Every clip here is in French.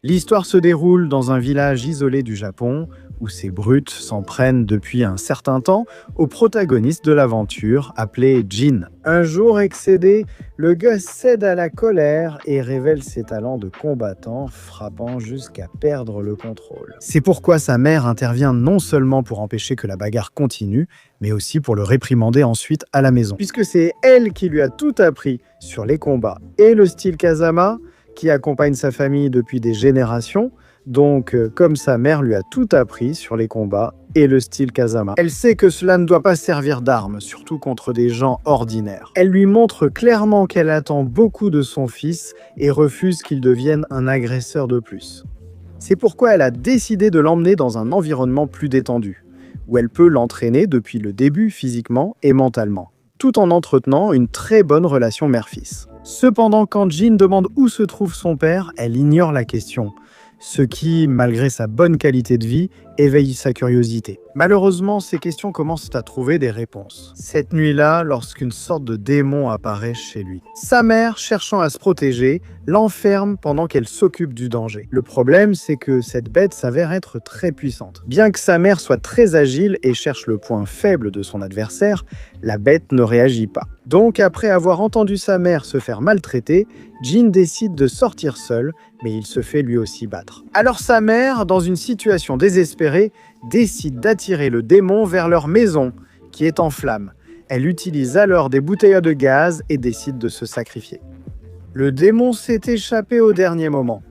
L'histoire se déroule dans un village isolé du Japon, où ces brutes s'en prennent depuis un certain temps au protagoniste de l'aventure, appelé Jin. Un jour excédé, le gars cède à la colère et révèle ses talents de combattant, frappant jusqu'à perdre le contrôle. C'est pourquoi sa mère intervient non seulement pour empêcher que la bagarre continue, mais aussi pour le réprimander ensuite à la maison. Puisque c'est elle qui lui a tout appris sur les combats et le style Kazama, qui accompagne sa famille depuis des générations, donc comme sa mère lui a tout appris sur les combats et le style Kazama. Elle sait que cela ne doit pas servir d'arme, surtout contre des gens ordinaires. Elle lui montre clairement qu'elle attend beaucoup de son fils et refuse qu'il devienne un agresseur de plus. C'est pourquoi elle a décidé de l'emmener dans un environnement plus détendu, où elle peut l'entraîner depuis le début physiquement et mentalement, tout en entretenant une très bonne relation mère-fils. Cependant, quand Jin demande où se trouve son père, elle ignore la question, ce qui, malgré sa bonne qualité de vie, éveille sa curiosité. Malheureusement, ces questions commencent à trouver des réponses. Cette nuit-là, lorsqu'une sorte de démon apparaît chez lui. Sa mère, cherchant à se protéger, l'enferme pendant qu'elle s'occupe du danger. Le problème, c'est que cette bête s'avère être très puissante. Bien que sa mère soit très agile et cherche le point faible de son adversaire, la bête ne réagit pas. Donc, après avoir entendu sa mère se faire maltraiter, Jin décide de sortir seul, mais il se fait lui aussi battre. Alors sa mère, dans une situation désespérée, décide d'attirer le démon vers leur maison, qui est en flammes. Elle utilise alors des bouteilles de gaz et décide de se sacrifier. Le démon s'est échappé au dernier moment.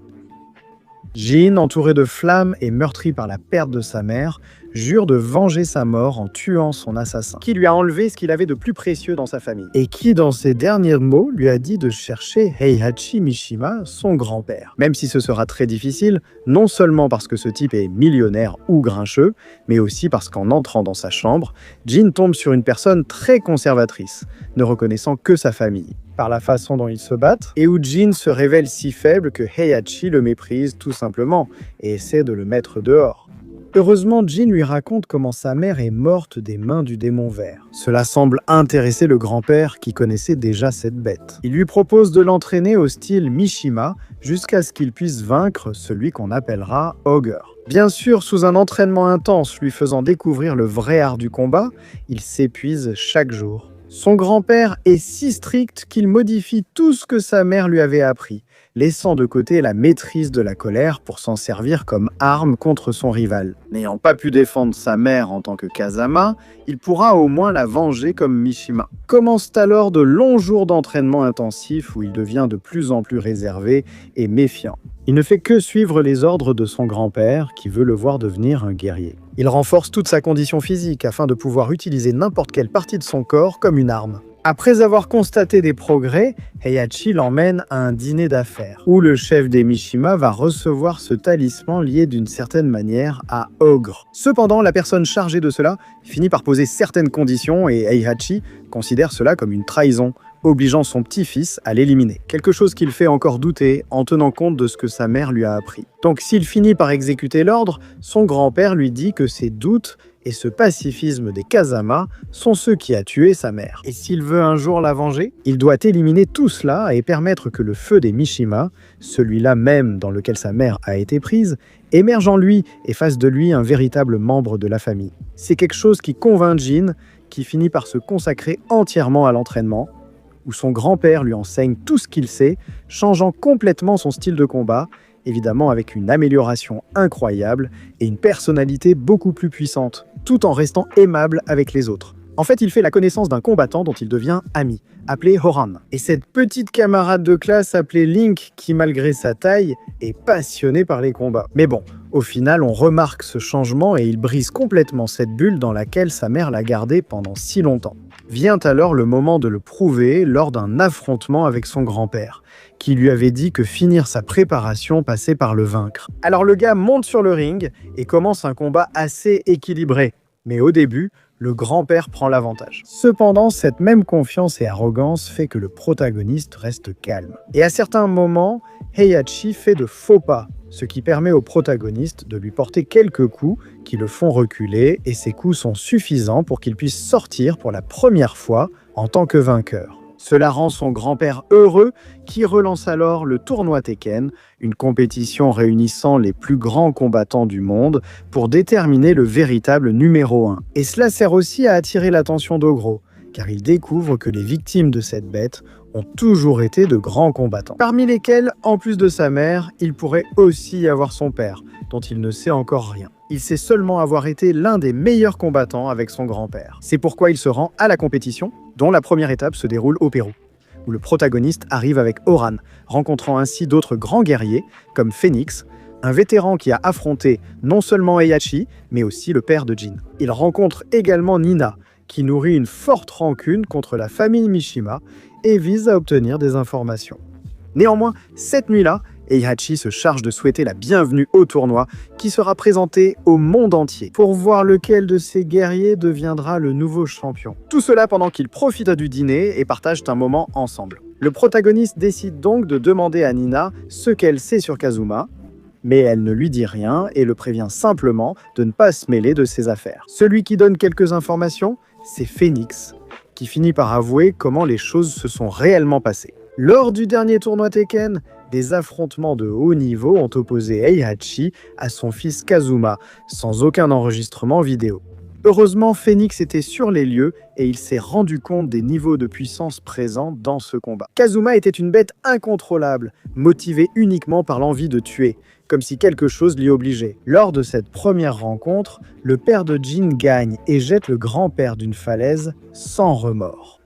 Jin, entouré de flammes et meurtri par la perte de sa mère, jure de venger sa mort en tuant son assassin, qui lui a enlevé ce qu'il avait de plus précieux dans sa famille, et qui, dans ses derniers mots, lui a dit de chercher Heihachi Mishima, son grand-père. Même si ce sera très difficile, non seulement parce que ce type est millionnaire ou grincheux, mais aussi parce qu'en entrant dans sa chambre, Jin tombe sur une personne très conservatrice, ne reconnaissant que sa famille, par la façon dont ils se battent, et où Jin se révèle si faible que Heihachi le méprise tout simplement et essaie de le mettre dehors. Heureusement, Jin lui raconte comment sa mère est morte des mains du démon vert. Cela semble intéresser le grand-père qui connaissait déjà cette bête. Il lui propose de l'entraîner au style Mishima jusqu'à ce qu'il puisse vaincre celui qu'on appellera Ogre. Bien sûr, sous un entraînement intense lui faisant découvrir le vrai art du combat, il s'épuise chaque jour. Son grand-père est si strict qu'il modifie tout ce que sa mère lui avait appris, laissant de côté la maîtrise de la colère pour s'en servir comme arme contre son rival. N'ayant pas pu défendre sa mère en tant que Kazama, il pourra au moins la venger comme Mishima. Commencent alors de longs jours d'entraînement intensif où il devient de plus en plus réservé et méfiant. Il ne fait que suivre les ordres de son grand-père qui veut le voir devenir un guerrier. Il renforce toute sa condition physique afin de pouvoir utiliser n'importe quelle partie de son corps comme une arme. Après avoir constaté des progrès, Heihachi l'emmène à un dîner d'affaires, où le chef des Mishima va recevoir ce talisman lié d'une certaine manière à Ogre. Cependant, la personne chargée de cela finit par poser certaines conditions et Heihachi considère cela comme une trahison, obligeant son petit-fils à l'éliminer. Quelque chose qui le fait encore douter en tenant compte de ce que sa mère lui a appris. Donc s'il finit par exécuter l'ordre, son grand-père lui dit que ses doutes et ce pacifisme des Kazama sont ceux qui a tué sa mère. Et s'il veut un jour la venger, il doit éliminer tout cela et permettre que le feu des Mishima, celui-là même dans lequel sa mère a été prise, émerge en lui et fasse de lui un véritable membre de la famille. C'est quelque chose qui convainc Jin, qui finit par se consacrer entièrement à l'entraînement, où son grand-père lui enseigne tout ce qu'il sait, changeant complètement son style de combat, évidemment avec une amélioration incroyable et une personnalité beaucoup plus puissante, tout en restant aimable avec les autres. En fait, il fait la connaissance d'un combattant dont il devient ami, appelé Horan. Et cette petite camarade de classe appelée Link, qui malgré sa taille, est passionné par les combats. Mais bon, au final, on remarque ce changement et il brise complètement cette bulle dans laquelle sa mère l'a gardé pendant si longtemps. Vient alors le moment de le prouver lors d'un affrontement avec son grand-père, qui lui avait dit que finir sa préparation passait par le vaincre. Alors le gars monte sur le ring et commence un combat assez équilibré. Mais au début, le grand-père prend l'avantage. Cependant, cette même confiance et arrogance fait que le protagoniste reste calme. Et à certains moments, Heihachi fait de faux pas, ce qui permet au protagoniste de lui porter quelques coups qui le font reculer, et ces coups sont suffisants pour qu'il puisse sortir pour la première fois en tant que vainqueur. Cela rend son grand-père heureux, qui relance alors le tournoi Tekken, une compétition réunissant les plus grands combattants du monde pour déterminer le véritable numéro 1. Et cela sert aussi à attirer l'attention d'Ogro, car il découvre que les victimes de cette bête ont toujours été de grands combattants. Parmi lesquels, en plus de sa mère, il pourrait aussi y avoir son père, dont il ne sait encore rien. Il sait seulement avoir été l'un des meilleurs combattants avec son grand-père. C'est pourquoi il se rend à la compétition, dont la première étape se déroule au Pérou, où le protagoniste arrive avec Oran, rencontrant ainsi d'autres grands guerriers, comme Phoenix, un vétéran qui a affronté non seulement Heihachi, mais aussi le père de Jin. Il rencontre également Nina, qui nourrit une forte rancune contre la famille Mishima et vise à obtenir des informations. Néanmoins, cette nuit-là, Heihachi se charge de souhaiter la bienvenue au tournoi qui sera présenté au monde entier pour voir lequel de ces guerriers deviendra le nouveau champion. Tout cela pendant qu'ils profitent du dîner et partagent un moment ensemble. Le protagoniste décide donc de demander à Nina ce qu'elle sait sur Kazuma, mais elle ne lui dit rien et le prévient simplement de ne pas se mêler de ses affaires. Celui qui donne quelques informations, c'est Phoenix, qui finit par avouer comment les choses se sont réellement passées. Lors du dernier tournoi Tekken, des affrontements de haut niveau ont opposé Heihachi à son fils Kazuma, sans aucun enregistrement vidéo. Heureusement, Phoenix était sur les lieux et il s'est rendu compte des niveaux de puissance présents dans ce combat. Kazuma était une bête incontrôlable, motivée uniquement par l'envie de tuer, comme si quelque chose l'y obligeait. Lors de cette première rencontre, le père de Jin gagne et jette le grand-père d'une falaise sans remords.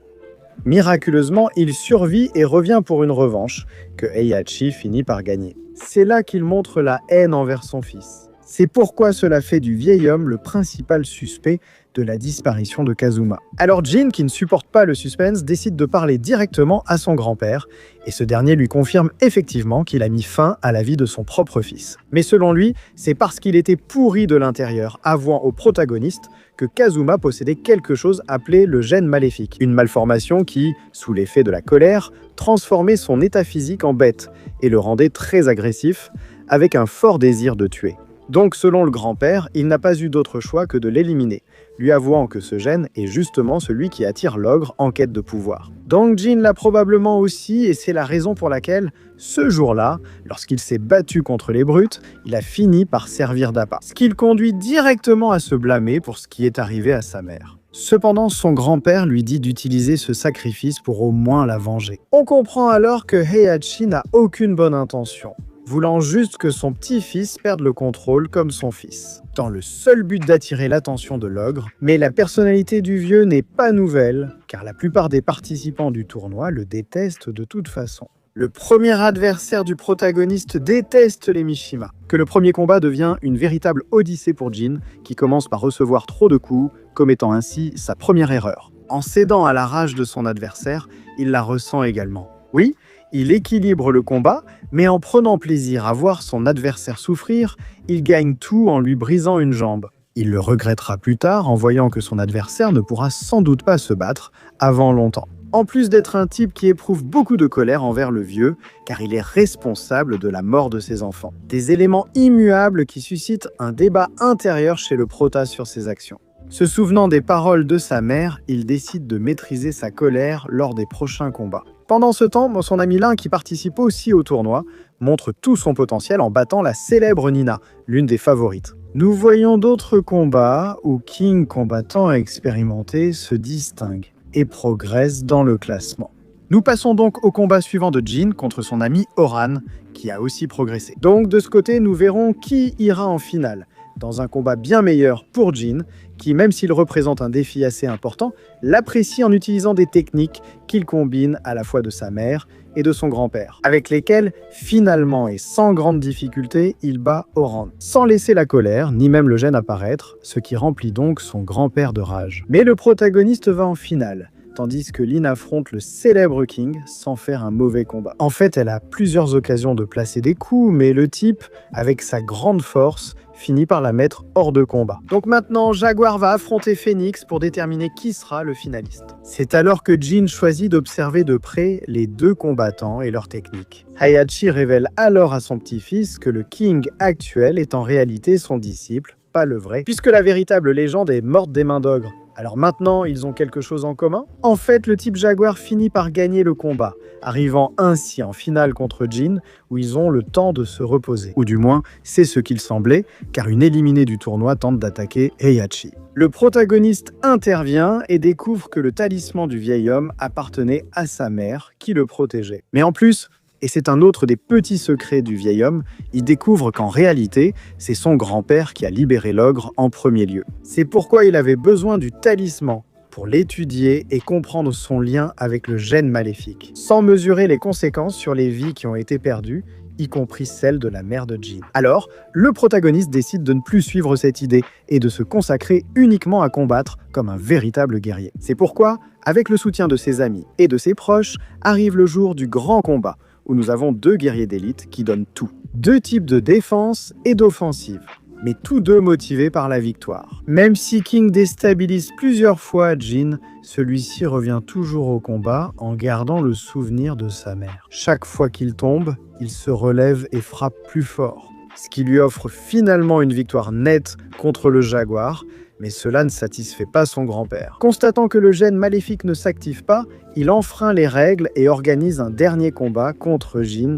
Miraculeusement, il survit et revient pour une revanche, que Heihachi finit par gagner. C'est là qu'il montre la haine envers son fils. C'est pourquoi cela fait du vieil homme le principal suspect de la disparition de Kazuma. Alors Jin, qui ne supporte pas le suspense, décide de parler directement à son grand-père, et ce dernier lui confirme effectivement qu'il a mis fin à la vie de son propre fils. Mais selon lui, c'est parce qu'il était pourri de l'intérieur, avouant au protagoniste que Kazuma possédait quelque chose appelé le gène maléfique, une malformation qui, sous l'effet de la colère, transformait son état physique en bête et le rendait très agressif, avec un fort désir de tuer. Donc, selon le grand-père, il n'a pas eu d'autre choix que de l'éliminer, lui avouant que ce gène est justement celui qui attire l'ogre en quête de pouvoir. Donc Jin l'a probablement aussi, et c'est la raison pour laquelle, ce jour-là, lorsqu'il s'est battu contre les brutes, il a fini par servir d'appât. Ce qui le conduit directement à se blâmer pour ce qui est arrivé à sa mère. Cependant, son grand-père lui dit d'utiliser ce sacrifice pour au moins la venger. On comprend alors que Heihachi n'a aucune bonne intention, voulant juste que son petit-fils perde le contrôle comme son fils, dans le seul but d'attirer l'attention de l'ogre. Mais la personnalité du vieux n'est pas nouvelle, car la plupart des participants du tournoi le détestent de toute façon. Le premier adversaire du protagoniste déteste les Mishima, que le premier combat devient une véritable odyssée pour Jin, qui commence par recevoir trop de coups, commettant ainsi sa première erreur. En cédant à la rage de son adversaire, il la ressent également. Oui, il équilibre le combat, mais en prenant plaisir à voir son adversaire souffrir, il gagne tout en lui brisant une jambe. Il le regrettera plus tard en voyant que son adversaire ne pourra sans doute pas se battre avant longtemps. En plus d'être un type qui éprouve beaucoup de colère envers le vieux, car il est responsable de la mort de ses enfants. Des éléments immuables qui suscitent un débat intérieur chez le prota sur ses actions. Se souvenant des paroles de sa mère, il décide de maîtriser sa colère lors des prochains combats. Pendant ce temps, son ami Lin, qui participe aussi au tournoi, montre tout son potentiel en battant la célèbre Nina, l'une des favorites. Nous voyons d'autres combats où King, combattant expérimenté, se distingue et progresse dans le classement. Nous passons donc au combat suivant de Jin contre son ami Oran, qui a aussi progressé. Donc de ce côté, nous verrons qui ira en finale, dans un combat bien meilleur pour Jin, qui, même s'il représente un défi assez important, l'apprécie en utilisant des techniques qu'il combine à la fois de sa mère et de son grand-père, avec lesquelles, finalement et sans grande difficulté, il bat Oran, sans laisser la colère, ni même le gène apparaître, ce qui remplit donc son grand-père de rage. Mais le protagoniste va en finale, tandis que Lin affronte le célèbre King sans faire un mauvais combat. En fait, elle a plusieurs occasions de placer des coups, mais le type, avec sa grande force, finit par la mettre hors de combat. Donc maintenant, Jaguar va affronter Phoenix pour déterminer qui sera le finaliste. C'est alors que Jin choisit d'observer de près les deux combattants et leurs techniques. Heihachi révèle alors à son petit-fils que le King actuel est en réalité son disciple, pas le vrai, puisque la véritable légende est morte des mains d'ogre, Alors maintenant, ils ont quelque chose en commun? En fait, le type Jaguar finit par gagner le combat, arrivant ainsi en finale contre Jin, où ils ont le temps de se reposer. Ou du moins, c'est ce qu'il semblait, car une éliminée du tournoi tente d'attaquer Heihachi. Le protagoniste intervient et découvre que le talisman du vieil homme appartenait à sa mère, qui le protégeait. Mais en plus, et c'est un autre des petits secrets du vieil homme, il découvre qu'en réalité, c'est son grand-père qui a libéré l'ogre en premier lieu. C'est pourquoi il avait besoin du talisman, pour l'étudier et comprendre son lien avec le gène maléfique, sans mesurer les conséquences sur les vies qui ont été perdues, y compris celle de la mère de Jin. Alors, le protagoniste décide de ne plus suivre cette idée et de se consacrer uniquement à combattre comme un véritable guerrier. C'est pourquoi, avec le soutien de ses amis et de ses proches, arrive le jour du grand combat, où nous avons deux guerriers d'élite qui donnent tout. Deux types de défense et d'offensive, mais tous deux motivés par la victoire. Même si King déstabilise plusieurs fois Jin, celui-ci revient toujours au combat en gardant le souvenir de sa mère. Chaque fois qu'il tombe, il se relève et frappe plus fort, ce qui lui offre finalement une victoire nette contre le Jaguar, mais cela ne satisfait pas son grand-père. Constatant que le gène maléfique ne s'active pas, il enfreint les règles et organise un dernier combat contre Jin,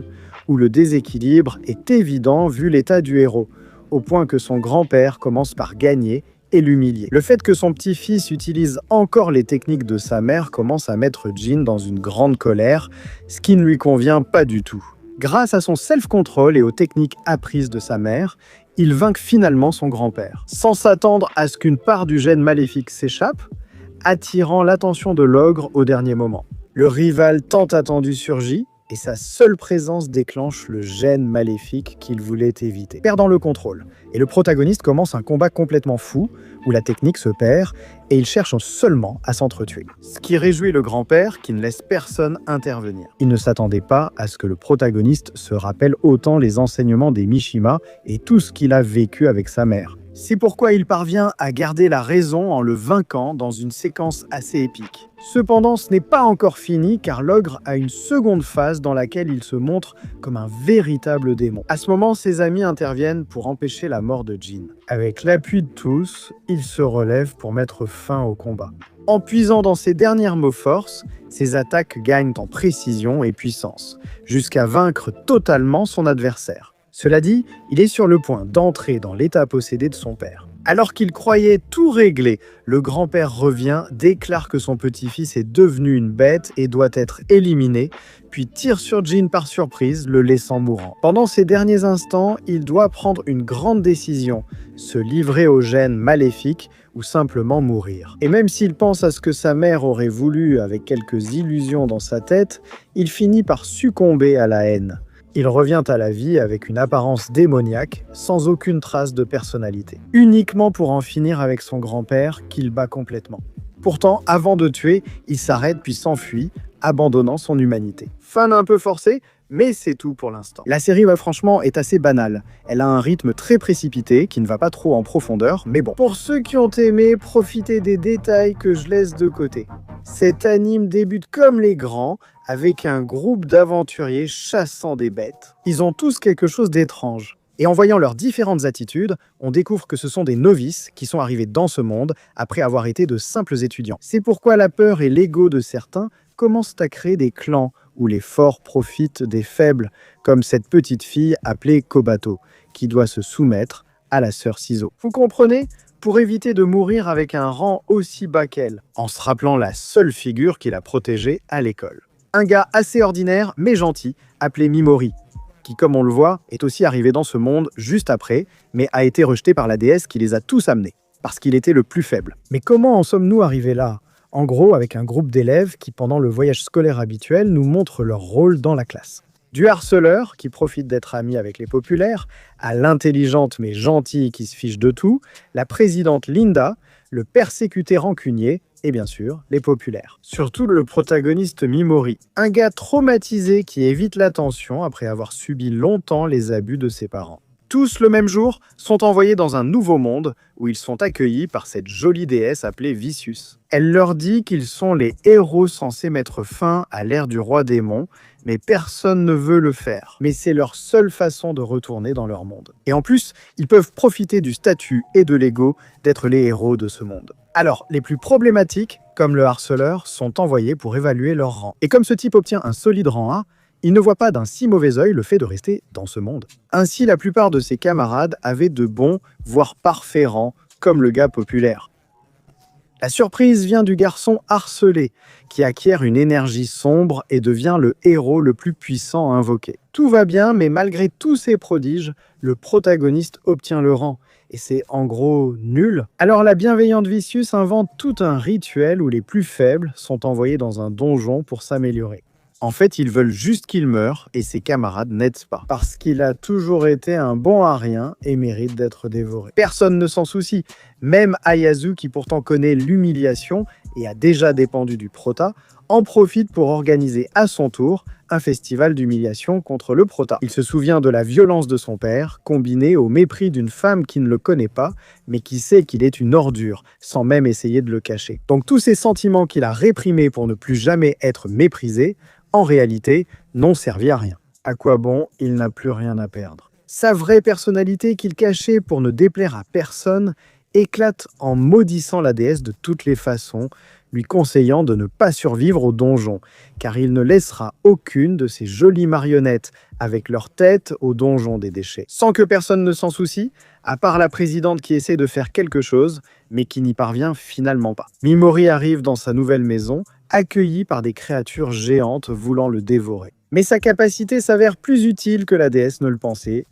où le déséquilibre est évident vu l'état du héros, au point que son grand-père commence par gagner et l'humilier. Le fait que son petit-fils utilise encore les techniques de sa mère commence à mettre Jin dans une grande colère, ce qui ne lui convient pas du tout. Grâce à son self-control et aux techniques apprises de sa mère, il vainc finalement son grand-père, sans s'attendre à ce qu'une part du gène maléfique s'échappe, attirant l'attention de l'ogre au dernier moment. Le rival tant attendu surgit, et sa seule présence déclenche le gène maléfique qu'il voulait éviter, perdant le contrôle. Et le protagoniste commence un combat complètement fou, où la technique se perd, et il cherche seulement à s'entretuer. Ce qui réjouit le grand-père, qui ne laisse personne intervenir. Il ne s'attendait pas à ce que le protagoniste se rappelle autant les enseignements des Mishima et tout ce qu'il a vécu avec sa mère. C'est pourquoi il parvient à garder la raison en le vainquant dans une séquence assez épique. Cependant, ce n'est pas encore fini car l'ogre a une seconde phase dans laquelle il se montre comme un véritable démon. À ce moment, ses amis interviennent pour empêcher la mort de Jin. Avec l'appui de tous, il se relève pour mettre fin au combat. En puisant dans ses dernières mots force, ses attaques gagnent en précision et puissance, jusqu'à vaincre totalement son adversaire. Cela dit, il est sur le point d'entrer dans l'état possédé de son père. Alors qu'il croyait tout régler, le grand-père revient, déclare que son petit-fils est devenu une bête et doit être éliminé, puis tire sur Jin par surprise, le laissant mourant. Pendant ces derniers instants, il doit prendre une grande décision, se livrer au gène maléfique ou simplement mourir. Et même s'il pense à ce que sa mère aurait voulu avec quelques illusions dans sa tête, il finit par succomber à la haine. Il revient à la vie avec une apparence démoniaque, sans aucune trace de personnalité. Uniquement pour en finir avec son grand-père, qu'il bat complètement. Pourtant, avant de tuer, il s'arrête puis s'enfuit, abandonnant son humanité. Fin un peu forcée, mais c'est tout pour l'instant. La série, franchement, est assez banale. Elle a un rythme très précipité, qui ne va pas trop en profondeur, mais bon. Pour ceux qui ont aimé, profitez des détails que je laisse de côté. Cet anime débute comme les grands, avec un groupe d'aventuriers chassant des bêtes. Ils ont tous quelque chose d'étrange. Et en voyant leurs différentes attitudes, on découvre que ce sont des novices qui sont arrivés dans ce monde après avoir été de simples étudiants. C'est pourquoi la peur et l'ego de certains commencent à créer des clans où les forts profitent des faibles, comme cette petite fille appelée Kobato, qui doit se soumettre à la sœur Ciseaux. Vous comprenez ? Pour éviter de mourir avec un rang aussi bas qu'elle, en se rappelant la seule figure qui l'a protégée à l'école. Un gars assez ordinaire mais gentil, appelé Mimori, qui, comme on le voit, est aussi arrivé dans ce monde juste après, mais a été rejeté par la déesse qui les a tous amenés, parce qu'il était le plus faible. Mais comment en sommes-nous arrivés là ? En gros, avec un groupe d'élèves qui, pendant le voyage scolaire habituel, nous montrent leur rôle dans la classe. Du harceleur, qui profite d'être ami avec les populaires, à l'intelligente mais gentille qui se fiche de tout, la présidente Linda, le persécuté rancunier, et bien sûr, les populaires. Surtout le protagoniste Mimori, un gars traumatisé qui évite l'attention après avoir subi longtemps les abus de ses parents. Tous le même jour sont envoyés dans un nouveau monde où ils sont accueillis par cette jolie déesse appelée Vicious. Elle leur dit qu'ils sont les héros censés mettre fin à l'ère du roi démon, mais personne ne veut le faire. Mais c'est leur seule façon de retourner dans leur monde. Et en plus, ils peuvent profiter du statut et de l'ego d'être les héros de ce monde. Alors, les plus problématiques, comme le harceleur, sont envoyés pour évaluer leur rang. Et comme ce type obtient un solide rang A, il ne voit pas d'un si mauvais œil le fait de rester dans ce monde. Ainsi, la plupart de ses camarades avaient de bons, voire parfaits rangs, comme le gars populaire. La surprise vient du garçon harcelé, qui acquiert une énergie sombre et devient le héros le plus puissant invoqué. Tout va bien, mais malgré tous ces prodiges, le protagoniste obtient le rang. Et c'est en gros nul. Alors la bienveillante Vicious invente tout un rituel où les plus faibles sont envoyés dans un donjon pour s'améliorer. En fait, ils veulent juste qu'il meure et ses camarades n'aident pas. Parce qu'il a toujours été un bon à rien et mérite d'être dévoré. Personne ne s'en soucie. Même Ayazu, qui pourtant connaît l'humiliation et a déjà dépendu du prota, en profite pour organiser à son tour un festival d'humiliation contre le prota. Il se souvient de la violence de son père, combinée au mépris d'une femme qui ne le connaît pas, mais qui sait qu'il est une ordure, sans même essayer de le cacher. Donc tous ces sentiments qu'il a réprimés pour ne plus jamais être méprisé, en réalité, n'ont servi à rien. À quoi bon, il n'a plus rien à perdre. Sa vraie personnalité qu'il cachait pour ne déplaire à personne éclate en maudissant la déesse de toutes les façons, lui conseillant de ne pas survivre au donjon, car il ne laissera aucune de ces jolies marionnettes avec leur tête au donjon des déchets. Sans que personne ne s'en soucie, à part la présidente qui essaie de faire quelque chose, mais qui n'y parvient finalement pas. Mimori arrive dans sa nouvelle maison, accueilli par des créatures géantes voulant le dévorer. Mais sa capacité s'avère plus utile que la déesse ne le pensait,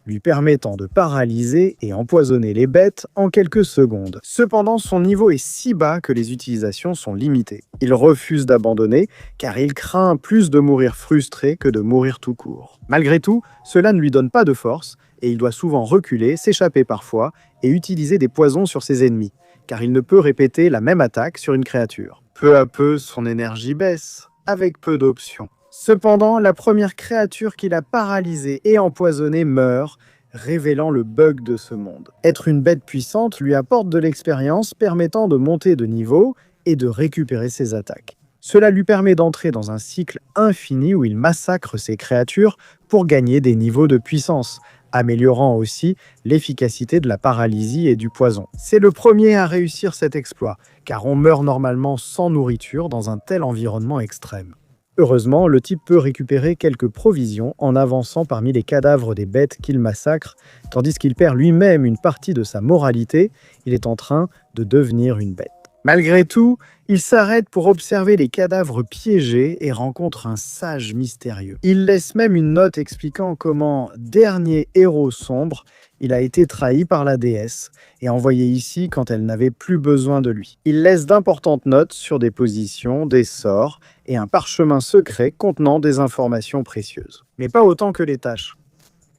lui permettant de paralyser et empoisonner les bêtes en quelques secondes. Cependant, son niveau est si bas que les utilisations sont limitées. Il refuse d'abandonner, car il craint plus de mourir frustré que de mourir tout court. Malgré tout, cela ne lui donne pas de force, et il doit souvent reculer, s'échapper parfois, et utiliser des poisons sur ses ennemis, car il ne peut répéter la même attaque sur une créature. Peu à peu, son énergie baisse, avec peu d'options. Cependant, la première créature qu'il a paralysée et empoisonnée meurt, révélant le bug de ce monde. Être une bête puissante lui apporte de l'expérience permettant de monter de niveau et de récupérer ses attaques. Cela lui permet d'entrer dans un cycle infini où il massacre ses créatures pour gagner des niveaux de puissance, améliorant aussi l'efficacité de la paralysie et du poison. C'est le premier à réussir cet exploit, car on meurt normalement sans nourriture dans un tel environnement extrême. Heureusement, le type peut récupérer quelques provisions en avançant parmi les cadavres des bêtes qu'il massacre, tandis qu'il perd lui-même une partie de sa moralité, il est en train de devenir une bête. Malgré tout, il s'arrête pour observer les cadavres piégés et rencontre un sage mystérieux. Il laisse même une note expliquant comment, dernier héros sombre, il a été trahi par la déesse et envoyé ici quand elle n'avait plus besoin de lui. Il laisse d'importantes notes sur des positions, des sorts et un parchemin secret contenant des informations précieuses. Mais pas autant que les tâches.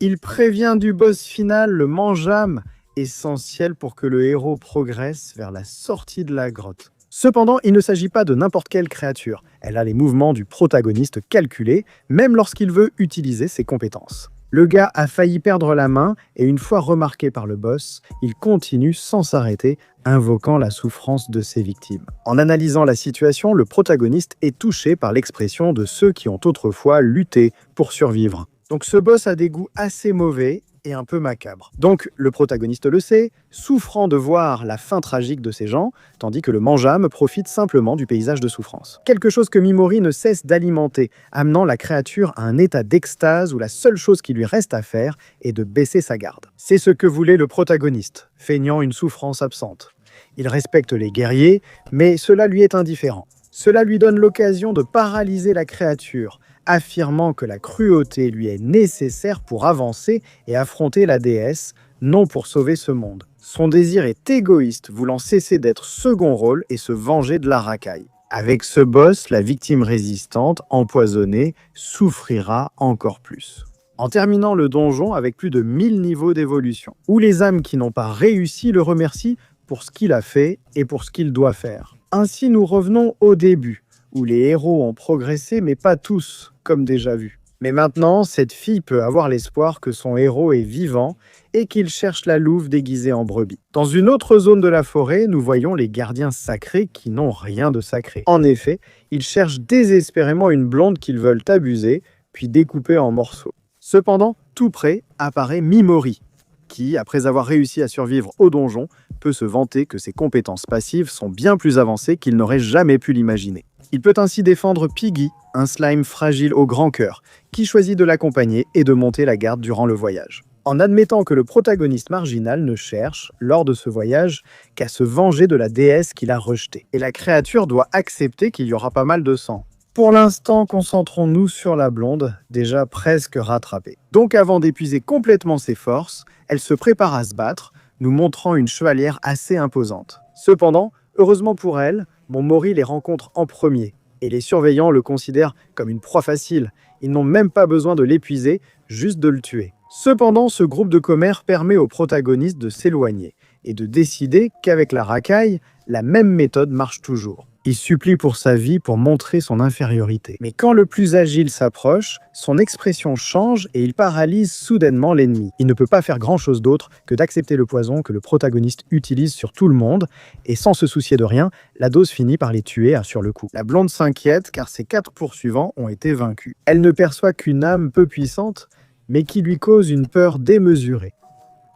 Il prévient du boss final, le Mangeâme, essentiel pour que le héros progresse vers la sortie de la grotte. Cependant, il ne s'agit pas de n'importe quelle créature. Elle a les mouvements du protagoniste calculés, même lorsqu'il veut utiliser ses compétences. Le gars a failli perdre la main et une fois remarqué par le boss, il continue sans s'arrêter, invoquant la souffrance de ses victimes. En analysant la situation, le protagoniste est touché par l'expression de ceux qui ont autrefois lutté pour survivre. Donc ce boss a des goûts assez mauvais et un peu macabre. Donc le protagoniste le sait, souffrant de voir la fin tragique de ces gens, tandis que le Mangeâme profite simplement du paysage de souffrance. Quelque chose que Mimori ne cesse d'alimenter, amenant la créature à un état d'extase où la seule chose qui lui reste à faire est de baisser sa garde. C'est ce que voulait le protagoniste, feignant une souffrance absente. Il respecte les guerriers, mais cela lui est indifférent. Cela lui donne l'occasion de paralyser la créature, affirmant que la cruauté lui est nécessaire pour avancer et affronter la déesse, non pour sauver ce monde. Son désir est égoïste, voulant cesser d'être second rôle et se venger de la racaille. Avec ce boss, la victime résistante, empoisonnée, souffrira encore plus. En terminant le donjon avec plus de 1000 niveaux d'évolution, où les âmes qui n'ont pas réussi le remercient pour ce qu'il a fait et pour ce qu'il doit faire. Ainsi, nous revenons au début, où les héros ont progressé, mais pas tous, comme déjà vu. Mais maintenant, cette fille peut avoir l'espoir que son héros est vivant et qu'il cherche la louve déguisée en brebis. Dans une autre zone de la forêt, nous voyons les gardiens sacrés qui n'ont rien de sacré. En effet, ils cherchent désespérément une blonde qu'ils veulent abuser, puis découper en morceaux. Cependant, tout près apparaît Mimori, qui, après avoir réussi à survivre au donjon, peut se vanter que ses compétences passives sont bien plus avancées qu'il n'aurait jamais pu l'imaginer. Il peut ainsi défendre Piggy, un slime fragile au grand cœur, qui choisit de l'accompagner et de monter la garde durant le voyage. En admettant que le protagoniste marginal ne cherche, lors de ce voyage, qu'à se venger de la déesse qu'il a rejetée. Et la créature doit accepter qu'il y aura pas mal de sang. Pour l'instant, concentrons-nous sur la blonde, déjà presque rattrapée. Donc avant d'épuiser complètement ses forces, elle se prépare à se battre, nous montrant une chevalière assez imposante. Cependant, heureusement pour elle, Mori les rencontre en premier, et les surveillants le considèrent comme une proie facile. Ils n'ont même pas besoin de l'épuiser, juste de le tuer. Cependant, ce groupe de commères permet au protagoniste de s'éloigner, et de décider qu'avec la racaille, la même méthode marche toujours. Il supplie pour sa vie pour montrer son infériorité. Mais quand le plus agile s'approche, son expression change et il paralyse soudainement l'ennemi. Il ne peut pas faire grand-chose d'autre que d'accepter le poison que le protagoniste utilise sur tout le monde, et sans se soucier de rien, la dose finit par les tuer sur le coup. La blonde s'inquiète car ses 4 poursuivants ont été vaincus. Elle ne perçoit qu'une âme peu puissante, mais qui lui cause une peur démesurée.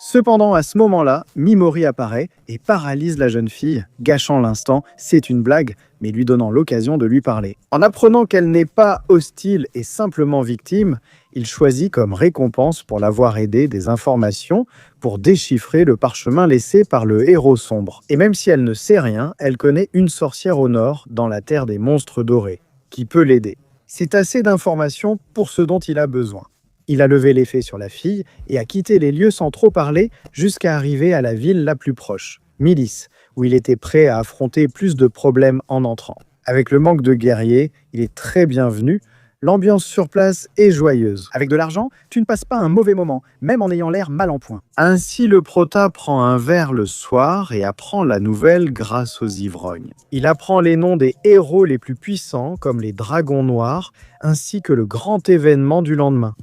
Cependant, à ce moment-là, Mimori apparaît et paralyse la jeune fille, gâchant l'instant, c'est une blague, mais lui donnant l'occasion de lui parler. En apprenant qu'elle n'est pas hostile et simplement victime, il choisit comme récompense pour l'avoir aidé des informations pour déchiffrer le parchemin laissé par le héros sombre. Et même si elle ne sait rien, elle connaît une sorcière au nord, dans la terre des monstres dorés, qui peut l'aider. C'est assez d'informations pour ce dont il a besoin. Il a levé l'effet sur la fille et a quitté les lieux sans trop parler jusqu'à arriver à la ville la plus proche, Milice, où il était prêt à affronter plus de problèmes en entrant. Avec le manque de guerriers, il est très bienvenu. L'ambiance sur place est joyeuse. Avec de l'argent, tu ne passes pas un mauvais moment, même en ayant l'air mal en point. Ainsi, le prota prend un verre le soir et apprend la nouvelle grâce aux ivrognes. Il apprend les noms des héros les plus puissants, comme les dragons noirs, ainsi que le grand événement du lendemain,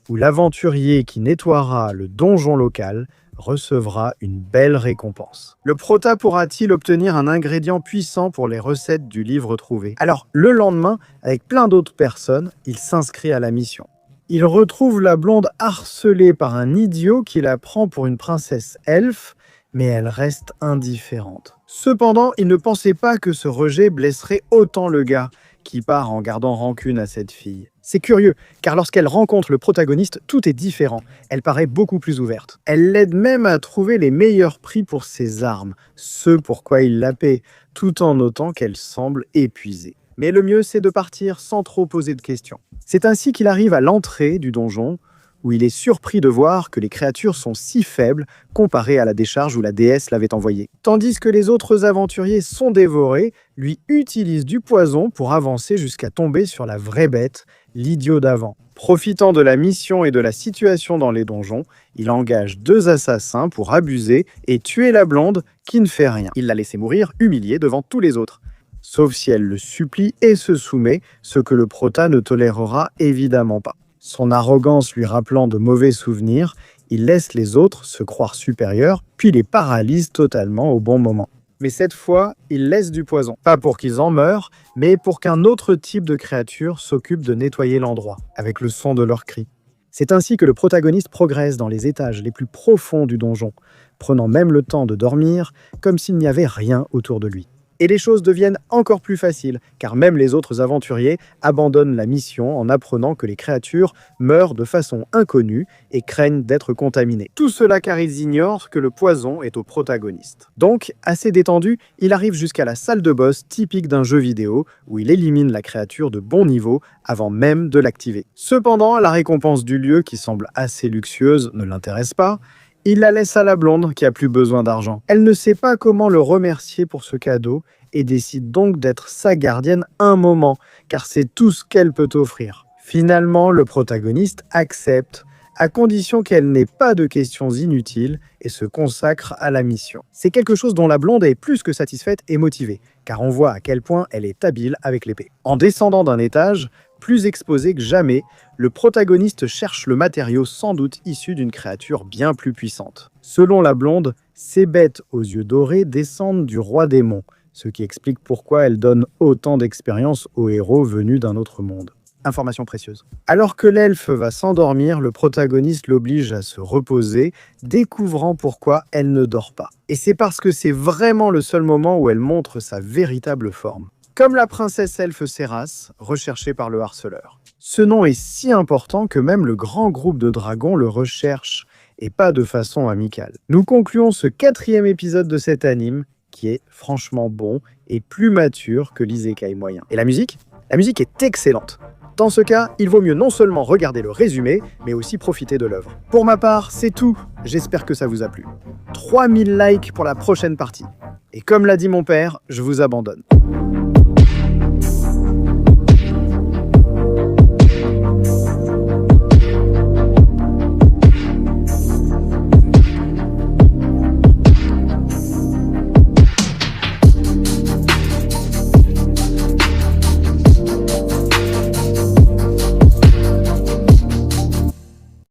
où l'aventurier qui nettoiera le donjon local recevra une belle récompense. Le prota pourra-t-il obtenir un ingrédient puissant pour les recettes du livre trouvé? Alors, le lendemain, avec plein d'autres personnes, il s'inscrit à la mission. Il retrouve la blonde harcelée par un idiot qui la prend pour une princesse elfe, mais elle reste indifférente. Cependant, il ne pensait pas que ce rejet blesserait autant le gars, qui part en gardant rancune à cette fille. C'est curieux, car lorsqu'elle rencontre le protagoniste, tout est différent. Elle paraît beaucoup plus ouverte. Elle l'aide même à trouver les meilleurs prix pour ses armes, ce pourquoi il la paie, tout en notant qu'elle semble épuisée. Mais le mieux, c'est de partir sans trop poser de questions. C'est ainsi qu'il arrive à l'entrée du donjon, où il est surpris de voir que les créatures sont si faibles comparées à la décharge où la déesse l'avait envoyée. Tandis que les autres aventuriers sont dévorés, lui utilise du poison pour avancer jusqu'à tomber sur la vraie bête, l'idiot d'avant. Profitant de la mission et de la situation dans les donjons, il engage 2 assassins pour abuser et tuer la blonde qui ne fait rien. Il l'a laissée mourir humiliée devant tous les autres. Sauf si elle le supplie et se soumet, ce que le prota ne tolérera évidemment pas. Son arrogance lui rappelant de mauvais souvenirs, il laisse les autres se croire supérieurs, puis les paralyse totalement au bon moment. Mais cette fois, il laisse du poison. Pas pour qu'ils en meurent, mais pour qu'un autre type de créature s'occupe de nettoyer l'endroit, avec le son de leurs cris. C'est ainsi que le protagoniste progresse dans les étages les plus profonds du donjon, prenant même le temps de dormir, comme s'il n'y avait rien autour de lui. Et les choses deviennent encore plus faciles, car même les autres aventuriers abandonnent la mission en apprenant que les créatures meurent de façon inconnue et craignent d'être contaminées. Tout cela car ils ignorent que le poison est au protagoniste. Donc, assez détendu, il arrive jusqu'à la salle de boss typique d'un jeu vidéo, où il élimine la créature de bon niveau avant même de l'activer. Cependant, la récompense du lieu, qui semble assez luxueuse, ne l'intéresse pas. Il la laisse à la blonde qui a plus besoin d'argent. Elle ne sait pas comment le remercier pour ce cadeau et décide donc d'être sa gardienne un moment, car c'est tout ce qu'elle peut offrir. Finalement, le protagoniste accepte, à condition qu'elle n'ait pas de questions inutiles et se consacre à la mission. C'est quelque chose dont la blonde est plus que satisfaite et motivée, car on voit à quel point elle est habile avec l'épée. En descendant d'un étage, Plus exposé que jamais, le protagoniste cherche le matériau sans doute issu d'une créature bien plus puissante. Selon la blonde, ces bêtes aux yeux dorés descendent du roi démon, ce qui explique pourquoi elles donnent autant d'expérience aux héros venus d'un autre monde. Information précieuse. Alors que l'elfe va s'endormir, le protagoniste l'oblige à se reposer, découvrant pourquoi elle ne dort pas. Et c'est parce que c'est vraiment le seul moment où elle montre sa véritable forme. Comme la princesse elfe Céras, recherchée par le harceleur. Ce nom est si important que même le grand groupe de dragons le recherche, et pas de façon amicale. Nous concluons ce 4e épisode de cet anime, qui est franchement bon et plus mature que l'isekai moyen. Et la musique ? La musique est excellente. Dans ce cas, il vaut mieux non seulement regarder le résumé, mais aussi profiter de l'œuvre. Pour ma part, c'est tout. J'espère que ça vous a plu. 3000 likes pour la prochaine partie. Et comme l'a dit mon père, je vous abandonne.